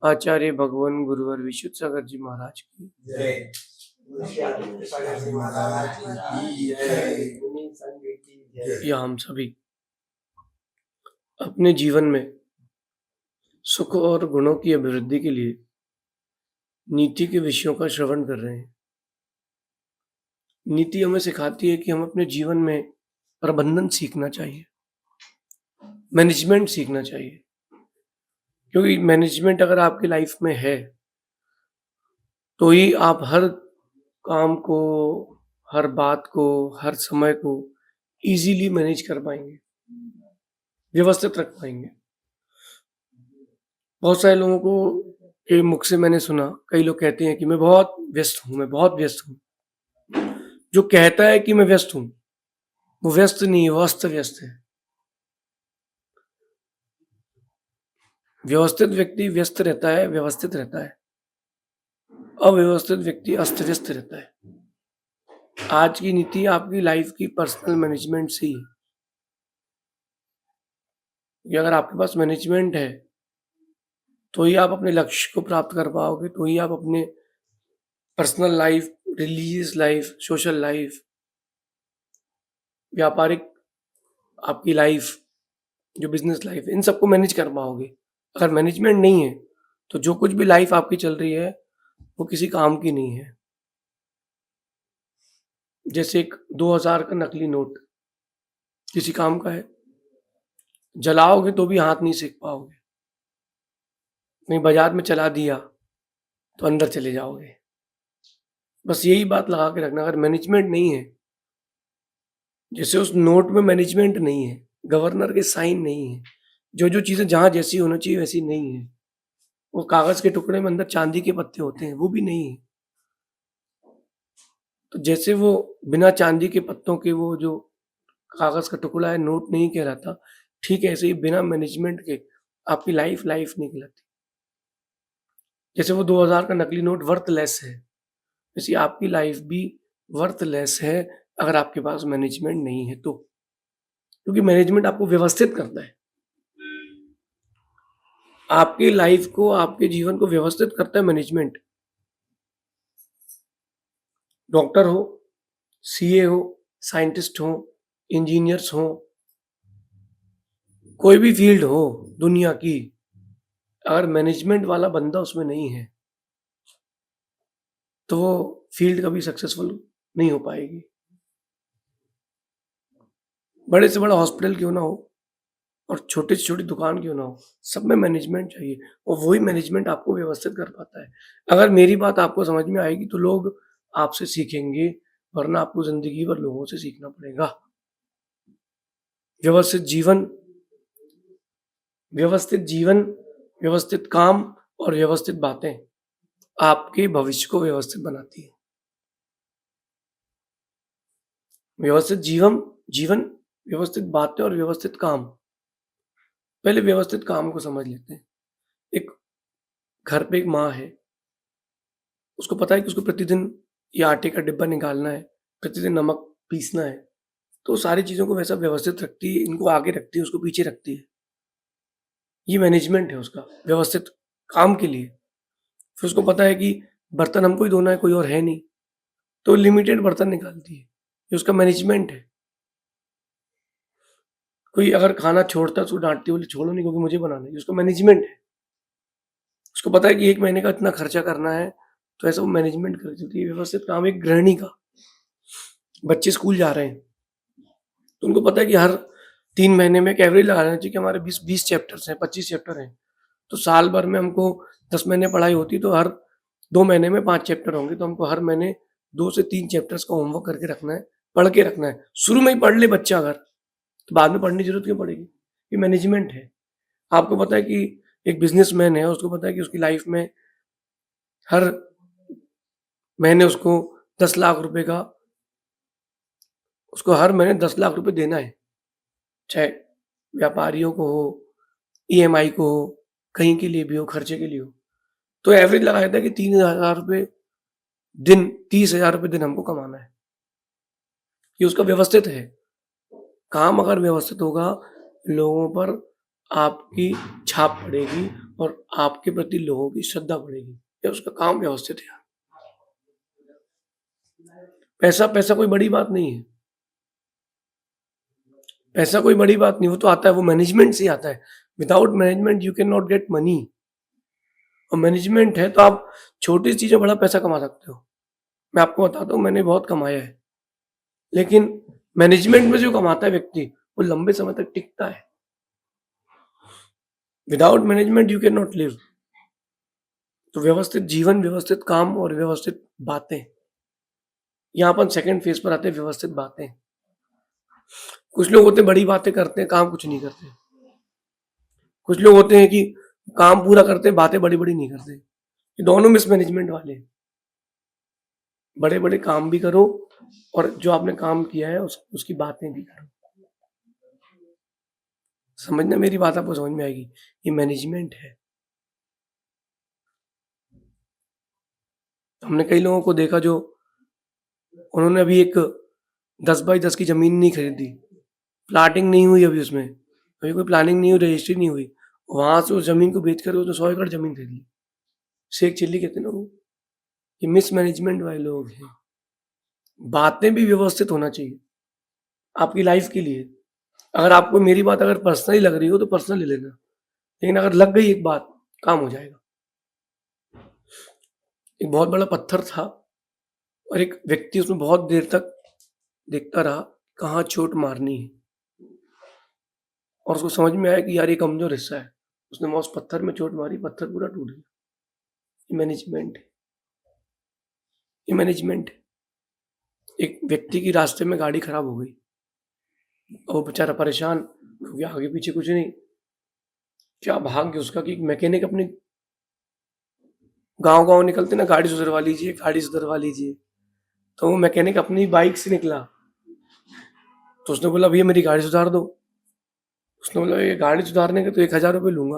आचार्य भगवान गुरुवर विशुद्ध सागर जी महाराज की जय। महाराज की जय। या हम सभी अपने जीवन में सुख और गुणों की अभिवृद्धि के लिए नीति के विषयों का श्रवण कर रहे हैं। नीति हमें सिखाती है कि हम अपने जीवन में प्रबंधन सीखना चाहिए, मैनेजमेंट सीखना चाहिए, क्योंकि मैनेजमेंट अगर आपकी लाइफ में है तो ही आप हर काम को, हर बात को, हर समय को इजीली मैनेज कर पाएंगे, व्यवस्थित रख पाएंगे। बहुत सारे लोगों को के मुख से मैंने सुना, कई लोग कहते हैं कि मैं बहुत व्यस्त हूँ, मैं बहुत व्यस्त हूँ। जो कहता है कि मैं व्यस्त हूँ, वो व्यस्त नहीं है, वो अस्त व्यस्त है। व्यवस्थित व्यक्ति व्यस्त रहता है, व्यवस्थित रहता है। अव्यवस्थित व्यक्ति अस्त व्यस्त रहता है। आज की नीति आपकी लाइफ की पर्सनल मैनेजमेंट से ही है कि अगर आपके पास मैनेजमेंट है तो ही आप अपने लक्ष्य को प्राप्त कर पाओगे, तो ही आप अपने personal life, religious life, social life, व्यापारिक आपकी लाइफ, जो बिजनेस लाइफ है, इन सबको मैनेज कर पाओगे। अगर मैनेजमेंट नहीं है तो जो कुछ भी लाइफ आपकी चल रही है वो किसी काम की नहीं है। जैसे एक 2000 का नकली नोट किसी काम का है, जलाओगे तो भी हाथ नहीं सेक पाओगे, नहीं बाजार में चला दिया तो अंदर चले जाओगे। बस यही बात लगा के रखना, अगर मैनेजमेंट नहीं है, जैसे उस नोट में मैनेजमेंट नहीं है, गवर्नर के साइन नहीं है, जो चीजें जहां जैसी होना चाहिए वैसी नहीं है, वो कागज के टुकड़े में अंदर चांदी के पत्ते होते हैं, वो भी नहीं है, तो जैसे वो बिना चांदी के पत्तों के वो जो कागज का टुकड़ा है नोट नहीं कहलाता, ठीक है ऐसे ही बिना मैनेजमेंट के आपकी लाइफ नहीं कहलाती। जैसे वो 2000 का नकली नोट वर्थलेस है, वैसे आपकी लाइफ भी वर्थलेस है अगर आपके पास मैनेजमेंट नहीं है तो, क्योंकि मैनेजमेंट आपको व्यवस्थित करता है, आपकी लाइफ को, आपके जीवन को व्यवस्थित करता है मैनेजमेंट। डॉक्टर हो, सीए हो, साइंटिस्ट हो, इंजीनियर्स हो, कोई भी फील्ड हो दुनिया की, अगर मैनेजमेंट वाला बंदा उसमें नहीं है तो वो फील्ड कभी सक्सेसफुल नहीं हो पाएगी। बड़े से बड़ा हॉस्पिटल क्यों ना हो और छोटी से छोटी दुकान क्यों ना हो, सब में मैनेजमेंट चाहिए और वही मैनेजमेंट आपको व्यवस्थित कर पाता है। अगर मेरी बात आपको समझ में आएगी तो लोग आपसे सीखेंगे, वरना आपको जिंदगी भर लोगों से सीखना पड़ेगा। व्यवस्थित जीवन, व्यवस्थित जीवन, व्यवस्थित काम और व्यवस्थित बातें आपके भविष्य को व्यवस्थित बनाती है। व्यवस्थित जीवन, व्यवस्थित बातें और व्यवस्थित काम। पहले व्यवस्थित काम को समझ लेते हैं। एक घर पे एक माँ है, उसको पता है कि उसको प्रतिदिन ये आटे का डिब्बा निकालना है, प्रतिदिन नमक पीसना है, तो सारी चीज़ों को वैसा व्यवस्थित रखती है, इनको आगे रखती है, उसको पीछे रखती है। ये मैनेजमेंट है उसका, व्यवस्थित काम के लिए। फिर उसको पता है कि बर्तन हमको ही धोना है, कोई और है नहीं, तो लिमिटेड बर्तन निकालती है, ये उसका मैनेजमेंट है। कोई अगर खाना छोड़ता है, उसको डाँटती है, बोले छोड़ो नहीं क्योंकि मुझे बनाना है, ये उसका मैनेजमेंट है। उसको पता है कि 1 महीने का इतना खर्चा करना है, तो ऐसा वो मैनेजमेंट कर देती है। व्यवस्थित काम एक गृहिणी का, बच्चे स्कूल जा रहे हैं, तो उनको पता है कि हर 3 महीने में एक एवरेज लगा लेना चाहिए कि हमारे 20 चैप्टर्स हैं, 25 चैप्टर हैं, तो साल भर में हमको 10 महीने पढ़ाई होती, तो हर 2 महीने में 5 चैप्टर होंगे, तो हमको हर महीने 2 से 3 चैप्टर्स का होमवर्क करके रखना है, पढ़ के रखना है। शुरू में ही पढ़ ले बच्चा अगर, तो बाद में पढ़ने की ज़रूरत क्यों पड़ेगी? ये मैनेजमेंट है। आपको पता है कि एक बिज़नेसमैन है, उसको पता है कि उसकी लाइफ में हर महीने उसको 10 लाख रुपए का, उसको हर महीने 10 लाख रुपए देना है, चाहे व्यापारियों को हो, ईएमआई को हो, कहीं के लिए भी हो, खर्चे के लिए हो। तो एवरेज लगाया था कि 3,000 रुपए दिन, 30,000 रुपए दिन हमको कमाना है। ये उसका व्यवस्थित है। काम अगर व्यवस्थित होगा, लोगों पर आपकी छाप पड़ेगी और आपके प्रति लोगों की श्रद्धा बढ़ेगी। या उसका काम व्यवस्थित है। पैसा कोई बड़ी बात नहीं है। पैसा कोई बड़ी बात नहीं, वो तो आता है, वो मैनेजमेंट से ही आता है। Without management you can not get money. और मैनेजमेंट है तो आप छोटी चीज़ में बड़ा पैसा कमा सकते हो। मैं आपको बताता हूँ, मैंने बहुत कमाया है। लेकिन मैनेजमेंट में जो कमाता है व्यक्ति, वो लंबे समय तक टिकता है। Without management you can not live. तो व्यवस्थित जीवन, व्यवस्थित काम और व्यवस्थित बातें। यहाँ अपन सेकंड फेज पर आते हैं, व्यवस्थित बातें। कुछ लोग होते हैं बड़ी बातें करते हैं, काम कुछ नहीं करते। कुछ लोग होते हैं कि काम पूरा करते हैं, बातें बड़ी बड़ी नहीं करते। ये दोनों मिसमैनेजमेंट वाले हैं। बड़े बड़े काम भी करो और जो आपने काम किया है उसकी बातें भी करो। समझना, मेरी बात आपको समझ में आएगी। ये मैनेजमेंट है। हमने कई लोगों को देखा जो उन्होंने अभी एक 10 बाई 10 की जमीन नहीं खरीदी, प्लाटिंग नहीं हुई अभी उसमें, अभी कोई प्लानिंग नहीं हुई, रजिस्ट्री नहीं हुई, वहां से उस जमीन को बेच कर उसने 100 एकड़ जमीन खरीद ली। शेख चिल्ली कहते हैं ना वो। ये मिसमैनेजमेंट वाले लोग हैं। बातें भी व्यवस्थित होना चाहिए आपकी लाइफ के लिए। अगर आपको मेरी बात अगर पर्सनली लग रही हो तो पर्सनल ले लेना, लेकिन अगर लग गई एक बात, काम हो जाएगा। एक बहुत बड़ा पत्थर था और एक व्यक्ति उसमें बहुत देर तक देखता रहा कहाँ चोट मारनी है, और उसको समझ में आया कि यार ये कमजोर हिस्सा है। उसने उस पत्थर में चोट मारी, पत्थर पूरा टूट गया। ये मैनेजमेंट है। ये मैनेजमेंट है। एक व्यक्ति की रास्ते में गाड़ी खराब हो गई और वो बेचारा परेशान, क्योंकि आगे पीछे कुछ नहीं। क्या भाग्य उसका कि मैकेनिक अपने गांव गांव निकलते ना, गाड़ी सुधरवा लीजिए, गाड़ी सुधरवा लीजिए। तो वो मैकेनिक अपनी बाइक से निकला, तो उसने बोला भैया मेरी गाड़ी सुधार दो। उसने बोला ये गाड़ी सुधारने के तो 1,000 रुपये लूंगा।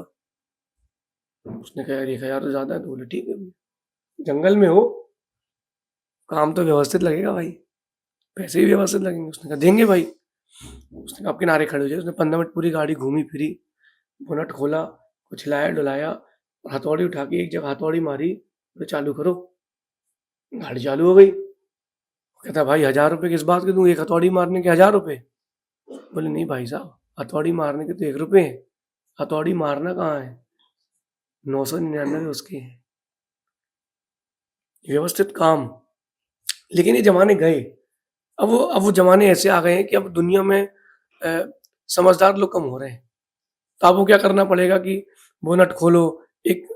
उसने कहा यार 1,000 तो ज्यादा है। तो बोले ठीक है भैया, जंगल में हो, काम तो व्यवस्थित लगेगा भाई, पैसे भी व्यवस्थित लगेंगे। उसने कहा देंगे भाई। उसने कहा आप किनारे खड़े हो जाए। उसने 15 मिनट पूरी गाड़ी घूमी फिरी, बोनट खोला, कुछ हिलाया डुलाया, और हथौड़ी उठा के एक जगह हथौड़ी मारी, बोले चालू करो। गाड़ी चालू हो गई। कहता भाई 1,000 रुपये किस बात के दूं, एक हथौड़ी मारने के 1,000 रुपये? बोले नहीं भाई साहब, हथौड़ी मारने के तो 1 रुपये है, हथौड़ी मारना कहाँ है, 999 उसके हैं। व्यवस्थित काम। लेकिन ये जमाने गए। अब वो जमाने ऐसे आ गए हैं कि अब दुनिया में समझदार लोग कम हो रहे हैं। तो आपको क्या करना पड़ेगा कि बोनट खोलो, एक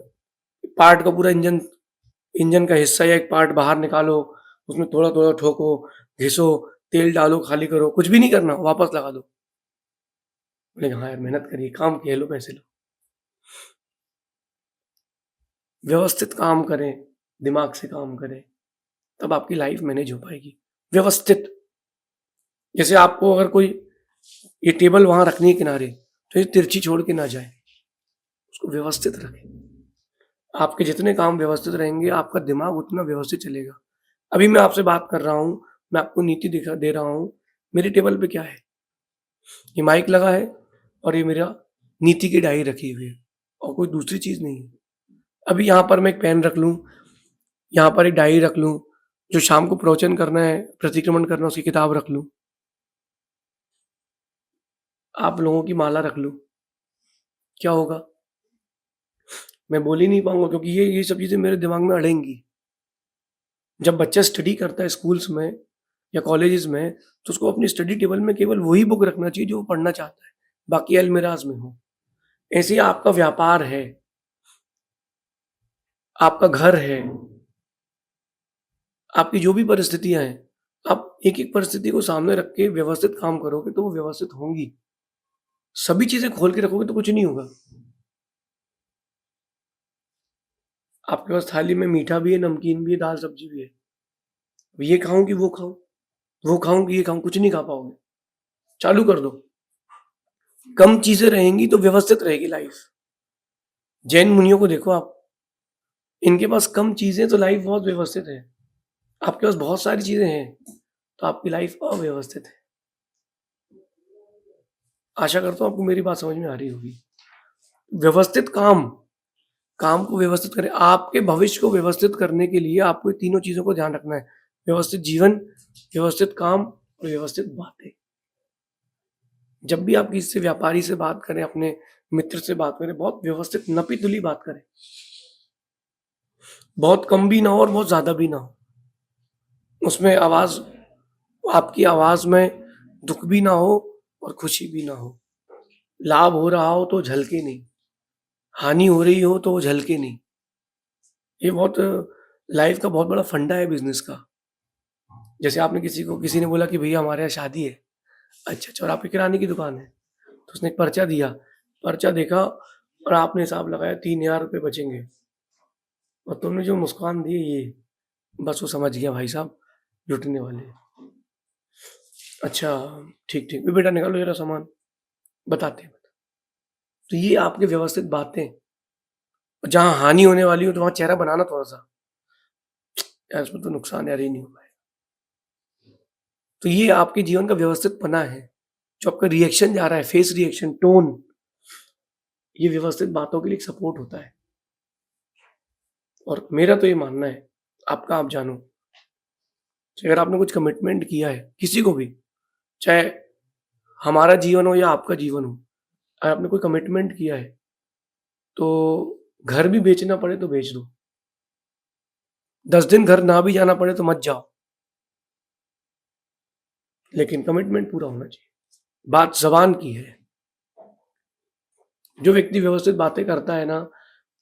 पार्ट का पूरा इंजन का हिस्सा या एक पार्ट बाहर निकालो, उसमें थोड़ा थोड़ा ठोको, घिसो, तेल डालो, खाली करो, कुछ भी नहीं करना, वापस लगा दो। बोले हाँ यार मेहनत करिए, काम किए लो, पैसे लो। व्यवस्थित काम करें, दिमाग से काम करें, तब आपकी लाइफ मैनेज हो पाएगी। व्यवस्थित। जैसे आपको अगर कोई ये टेबल वहां रखनी है किनारे, तो ये तिरछी छोड़ के ना जाए, उसको व्यवस्थित रखें। आपके जितने काम व्यवस्थित रहेंगे, आपका दिमाग उतना व्यवस्थित चलेगा। अभी मैं आपसे बात कर रहा हूँ, मैं आपको नीति दिखा दे रहा हूँ। मेरी टेबल पे क्या है, ये माइक लगा है और ये मेरा नीति की डायरी रखी हुई है, और कोई दूसरी चीज नहीं है। अभी यहाँ पर मैं एक पेन रख लूँ, यहाँ पर एक डायरी रख लूँ, जो शाम को प्रवचन करना है, प्रतिक्रमण करना है, उसकी किताब रख लूँ, आप लोगों की माला रख लूँ, क्या होगा? मैं बोल ही नहीं पाऊंगा, क्योंकि ये सब चीजें मेरे दिमाग में अड़ेंगी। जब बच्चा स्टडी करता है स्कूल्स में या कॉलेजेस में, तो उसको अपनी स्टडी टेबल में केवल वही बुक रखना चाहिए जो वो पढ़ना चाहता है, बाकी अलमिराज में हो। ऐसे ही आपका व्यापार है, आपका घर है, आपकी जो भी परिस्थितियां हैं, आप एक एक परिस्थिति को सामने रख के व्यवस्थित काम करोगे तो वो व्यवस्थित होंगी। सभी चीजें खोल के रखोगे तो कुछ नहीं होगा। आपके पास थाली में मीठा भी है, नमकीन भी है, दाल सब्जी भी है, ये खाऊं कि वो खाऊं, वो खाऊं कि ये खाऊं, कुछ नहीं खा पाओगे। चालू कर दो। कम चीजें रहेंगी तो व्यवस्थित रहेगी लाइफ। जैन मुनियों को देखो आप, इनके पास कम चीजें तो लाइफ बहुत व्यवस्थित है। आपके पास बहुत सारी चीजें हैं तो आपकी लाइफ अव्यवस्थित है। आशा करता हूँ आपको मेरी बात समझ में आ रही होगी। व्यवस्थित काम, काम को व्यवस्थित करें। आपके भविष्य को व्यवस्थित करने के लिए आपको ये तीनों चीज़ों को ध्यान रखना है। व्यवस्थित जीवन, व्यवस्थित काम और व्यवस्थित बातें। जब भी आप किसी से व्यापारी से बात करें, अपने मित्र से बात करें, बहुत व्यवस्थित नपी-तुली बात करें। बहुत कम भी ना हो और बहुत ज़्यादा भी ना हो। उसमें आपकी आवाज़ में दुःख भी ना हो और खुशी भी ना हो। लाभ हो रहा हो तो झलके नहीं, हानि हो रही हो तो वो झलके नहीं। ये बहुत लाइफ़ का बहुत बड़ा फंडा है बिज़नेस का। जैसे आपने किसी ने बोला कि भैया हमारे यहाँ शादी है। अच्छा, और आपकी किराने की दुकान है। तो उसने एक पर्चा दिया, पर्चा देखा और आपने हिसाब लगाया 3000 रुपए बचेंगे और तुमने जो मुस्कान दी ये, बस वो समझ गया भाई साहब लुटने वाले हैं। अच्छा, ठीक, ठीक। बेटा निकालो ज़रा सामान, बताते हैं। तो ये आपकी व्यवस्थित बातें, जहाँ हानि होने वाली हो तो वहाँ चेहरा बनाना थोड़ा-सा, यार इसमें तो नुकसान यार ये नहीं हो पाएगा। तो ये आपके जीवन का व्यवस्थितपना है, जो आपका रिएक्शन जा रहा है, फेस रिएक्शन, टोन, ये व्यवस्थित बातों के लिए एक सपोर्ट होता है। और मेरा तो ये मानना है, आपका आप जानो, कि अगर आपने कुछ कमिटमेंट किया है, किसी को भी, चाहे हमारा जीवन हो या आपका जीवन हो, अगर आपने कोई कमिटमेंट किया है, तो घर भी बेचना पड़े तो बेच दो। 10 दिन घर ना भी जाना पड़े तो मत जाओ, लेकिन कमिटमेंट पूरा होना चाहिए। बात ज़बान की है। जो व्यक्ति व्यवस्थित बातें करता है ना,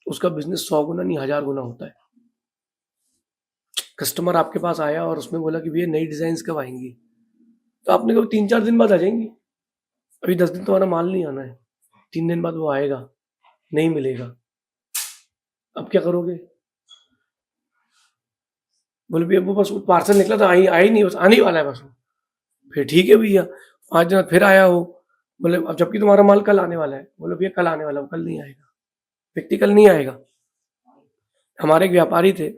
उसका बिज़नेस 100 गुना नहीं 1000 गुना होता है। कस्टमर आपके पास आया और उसने बोला कि भैया नई डिज़ाइन्स कब आएँगी? तो आपने कहा 3-4 दिन बाद आ जाएँगी। अभी 10 दिन तुम्हारा माल नहीं आना है। 3 दिन बाद वो आएगा, नहीं मिलेगा। अब क्या करोगे? बोले भैया वो बस वो पार्सल निकला था, आया ही नहीं, बस आने ही वाला है बस वो। फिर ठीक है भैया, 5 दिन बाद फिर आया वो, बोले अब जबकि तुम्हारा माल कल आने वाला है। बोले भैया कल आने वाला है, वो कल नहीं आएगा। व्यक्ति कल नहीं आएगा। हमारे एक व्यापारी थे,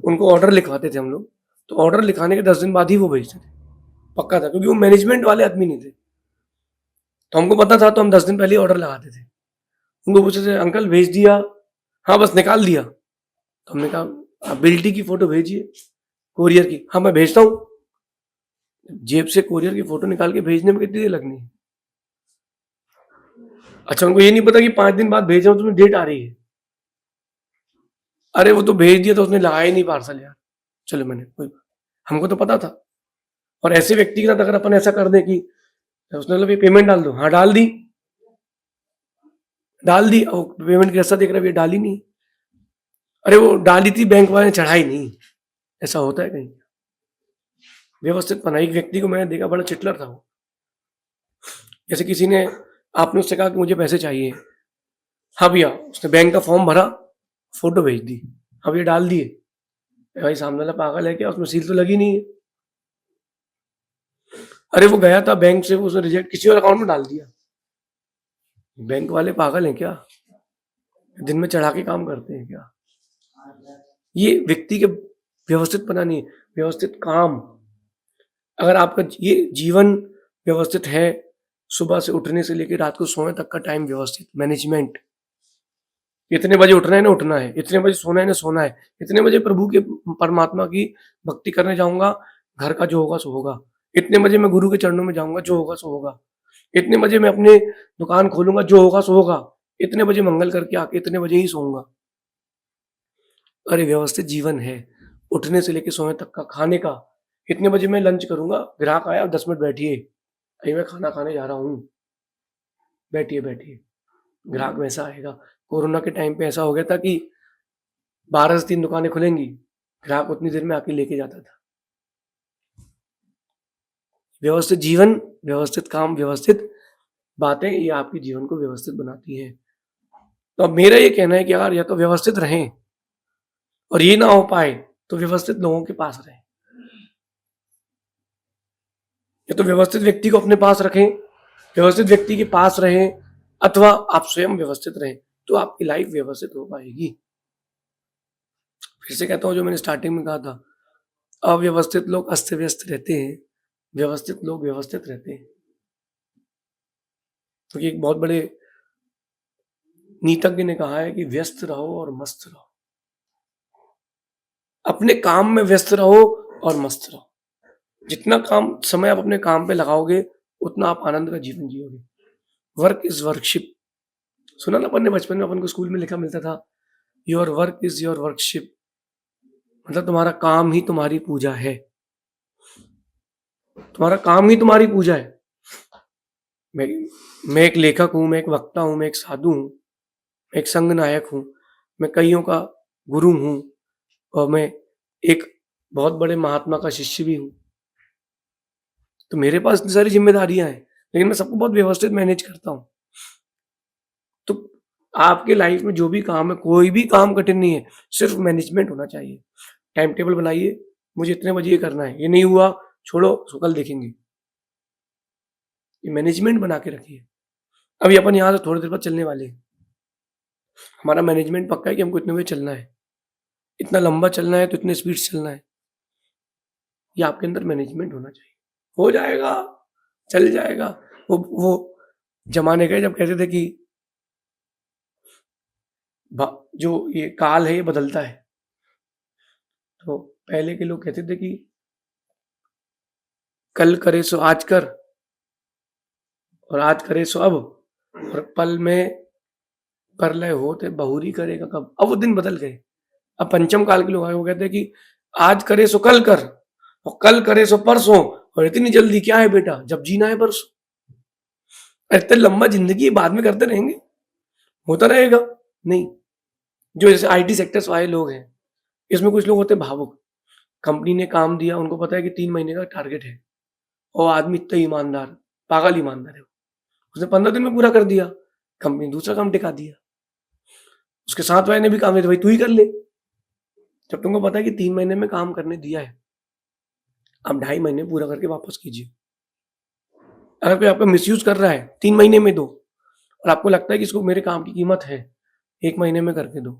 उनको ऑर्डर लिखवाते थे हम लोग, तो ऑर्डर लिखाने के 10 दिन बाद ही वो भेजते थे। पक्का था, क्योंकि वो मैनेजमेंट वाले आदमी नहीं थे। तो हमको पता था तो हम 10 दिन पहले ही ऑर्डर लगाते थे। उनको पूछते थे अंकल भेज दिया? हाँ, बस निकाल दिया। तो हमने कहा आप बिल्टी की फ़ोटो भेजिए, कोरियर की। हाँ, मैं भेजता हूँ। जेब से कोरियर की फ़ोटो निकाल के भेजने में कितनी देर लगनी है? अच्छा, उनको ये नहीं पता कि 5 दिन बाद भेज रहा हूँ तो उसमें डेट आ रही है। अरे वो तो भेज दिया, तो उसने लगाया ही नहीं पार्सल यार। चलो मैंने कोई बात, हमको तो पता था। और ऐसे व्यक्ति के साथ अगर अपन ऐसा कर दें कि उसने बोला भैया पेमेंट डाल दो, हाँ डाल दी, डाल दी, और पेमेंट कैसा देख रहा है भैया, डाली नहीं। अरे वो डाली थी, बैंक वाले ने चढ़ाई नहीं। ऐसा होता है कहीं? व्यवस्थितपना, एक व्यक्ति को मैंने देखा, बड़ा चिटलर था वो। जैसे किसी ने, आपने उससे कहा कि मुझे पैसे चाहिए, हाँ भैया, उसने बैंक का फॉर्म भरा, फोटो भेज दी, हाँ भैया डाल दिए। भाई सामने वाला पागल है क्या? उसमें सील तो लगी नहीं है। अरे वो गया था बैंक से, उसने रिजेक्ट किसी और अकाउंट में डाल दिया। बैंक वाले पागल हैं क्या? दिन में चढ़ा के काम करते हैं क्या? ये व्यक्ति के व्यवस्थितपना नहीं है, व्यवस्थित काम। अगर आपका ये जीवन व्यवस्थित है, सुबह से उठने से लेके रात को सोने तक का टाइम व्यवस्थित, मैनेजमेंट, इतने बजे उठना है ना उठना है, इतने बजे सोना है ना सोना है, इतने बजे प्रभु के, परमात्मा की भक्ति करने जाऊँगा, घर का जो होगा सो होगा। इतने बजे मैं गुरु के चरणों में जाऊँगा, जो होगा सो होगा। इतने बजे मैं अपनी दुकान खोलूँगा, जो होगा सो होगा। इतने बजे मंगल करके आके इतने बजे ही सोऊँगा। अरे व्यवस्थित जीवन है, उठने से लेके सोने तक का, खाने का। इतने बजे मैं लंच करूँगा, ग्राहक आया 10 मिनट बैठिए, अभी मैं खाना खाने जा रहा हूँ, बैठिए, बैठिए। ग्राहक वैसा आएगा। कोरोना के टाइम पे ऐसा हो गया था कि 12 से 3 दुकानें खुलेंगी, ग्राहक उतनी देर में आके लेके जाता था। व्यवस्थित जीवन, व्यवस्थित काम, व्यवस्थित बातें, ये आपके जीवन को व्यवस्थित बनाती हैं। तो अब मेरा ये कहना है कि यार या तो व्यवस्थित रहें, और ये ना हो पाए तो व्यवस्थित लोगों के पास रहें। या तो व्यवस्थित व्यक्ति को अपने पास रखें, व्यवस्थित व्यक्ति के पास रहें, अथवा आप स्वयं व्यवस्थित रहें, तो आपकी लाइफ व्यवस्थित हो पाएगी। फिर से कहता हूँ जो मैंने स्टार्टिंग में कहा था, अव्यवस्थित लोग अस्त व्यस्त रहते हैं, व्यवस्थित लोग व्यवस्थित रहते हैं। तो ये एक बहुत बड़े नीतज्ञ ने कहा है कि व्यस्त रहो और मस्त रहो, अपने काम में व्यस्त रहो और मस्त रहो। जितना काम समय आप अपने काम पे लगाओगे उतना आप आनंद का जीवन जियोगे। वर्क इज वर्कशिप, सुना ना अपन ने बचपन में, अपन को स्कूल में लिखा मिलता था, your work is your worship, मतलब तुम्हारा काम ही तुम्हारी पूजा है, तुम्हारा काम ही तुम्हारी पूजा है। मैं एक लेखक हूँ, मैं एक वक्ता हूँ, मैं एक साधु हूँ, मैं एक संघ नायक हूँ, मैं कईयों का गुरु हूँ और मैं एक बहुत बड़े महात्मा का शिष्य भी हूँ। तो मेरे पास इतनी सारी जिम्मेदारियां हैं, लेकिन मैं सबको बहुत व्यवस्थित मैनेज करता हूँ। तो आपके लाइफ में जो भी काम है, कोई भी काम कठिन नहीं है, सिर्फ मैनेजमेंट होना चाहिए। टाइम टेबल बनाइए, मुझे इतने बजे ये करना है, ये नहीं हुआ छोड़ो, सो कल देखेंगे। ये मैनेजमेंट बना के रखिए। अभी अपन यहाँ से थोड़ी देर बाद चलने वाले हैं, हमारा मैनेजमेंट पक्का है कि हमको इतने बजे चलना है, इतना लंबा चलना है तो इतने स्पीड से चलना है। ये आपके अंदर मैनेजमेंट होना चाहिए। हो जाएगा, चल जाएगा। वो जमाने गए जब कहते थे कि जो ये काल है ये बदलता है, तो पहले के लोग कहते थे कि कल करे सो आज कर, और आज करे सो अब, और पल में परलय होते बहुरी करेगा कब। अब वो दिन बदल गए। अब पंचम काल के लोग आए, वो कहते हैं कि आज करे सो कल कर, और कल करे सो परसों, और इतनी जल्दी क्या है बेटा, जब जीना है परसों। इतने लंबा जिंदगी बाद में करते रहेंगे, होता रहेगा नहीं। जो जैसे आईटी सेक्टर्स वाले लोग हैं, इसमें कुछ लोग होते हैं भावुक। कंपनी ने काम दिया, उनको पता है कि 3 महीने का टारगेट है, और आदमी इतना ईमानदार, पागल ईमानदार है, उसने 15 दिन में पूरा कर दिया, कंपनी दूसरा काम टिका दिया। उसके साथ वाले ने भी काम दिया, भाई तू ही कर ले। जब तुमको पता है कि 3 महीने में काम करने दिया है, अब 2.5 महीने पूरा करके वापस कीजिए। अगर कोई आपका मिसयूज कर रहा है, 3 महीने में दो, और आपको लगता है कि इसको मेरे काम की कीमत है, 1 महीने में करके दो,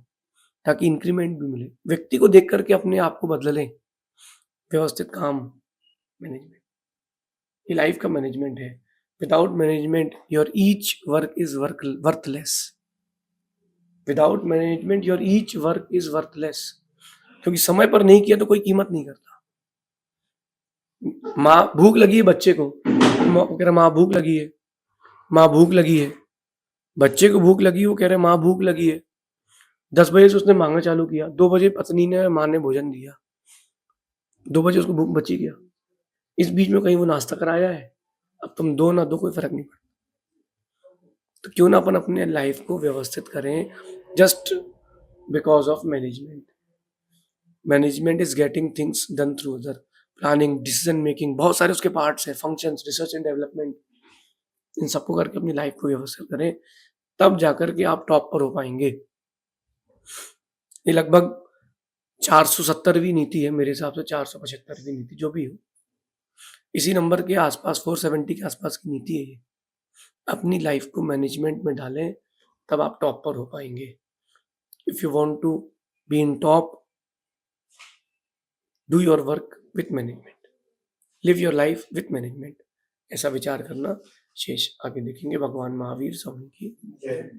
ताकि इंक्रीमेंट भी मिले। व्यक्ति को देख करके अपने आप को बदलें। व्यवस्थित काम, मैनेजमेंट, ये लाइफ का मैनेजमेंट है। Without management your each work is worthless. Without management your each work is worthless. क्योंकि समय पर नहीं किया तो कोई कीमत नहीं करता। माँ भूख लगी है बच्चे को, कह रहा माँ भूख लगी है, माँ भूख लगी है। बच्चे को भूख लगी, वो कह रहे माँ भूख लगी है। 10 बजे से उसने मांगना चालू किया, 2 बजे पत्नी ने माँ ने भोजन दिया, 2 बजे उसको भूख बची गया। इस बीच में कहीं वो नाश्ता कराया है, अब तुम दो ना दो कोई फर्क नहीं पड़ता। तो क्यों ना अपन अपने लाइफ को व्यवस्थित करें, just because of management. Management is getting things done through other, planning, decision making, बहुत सारे उसके पार्ट्स हैं, फंक्शंस, रिसर्च एंड डेवलपमेंट। इन सबको करके अपनी लाइफ को व्यवस्थित करें, तब जाकर के आप टॉप पर हो पाएंगे। ये लगभग 470वीं नीति है मेरे हिसाब से, 475वीं नीति, जो भी हो, इसी नंबर के आसपास, 470 के आसपास की नीति है ये। अपनी लाइफ को मैनेजमेंट में डालें, तब आप टॉप पर हो पाएंगे। If you want to be in top, do your work with management, live your life with management. ऐसा विचार करना। शेष आगे देखेंगे। भगवान महावीर स्वामी की जय।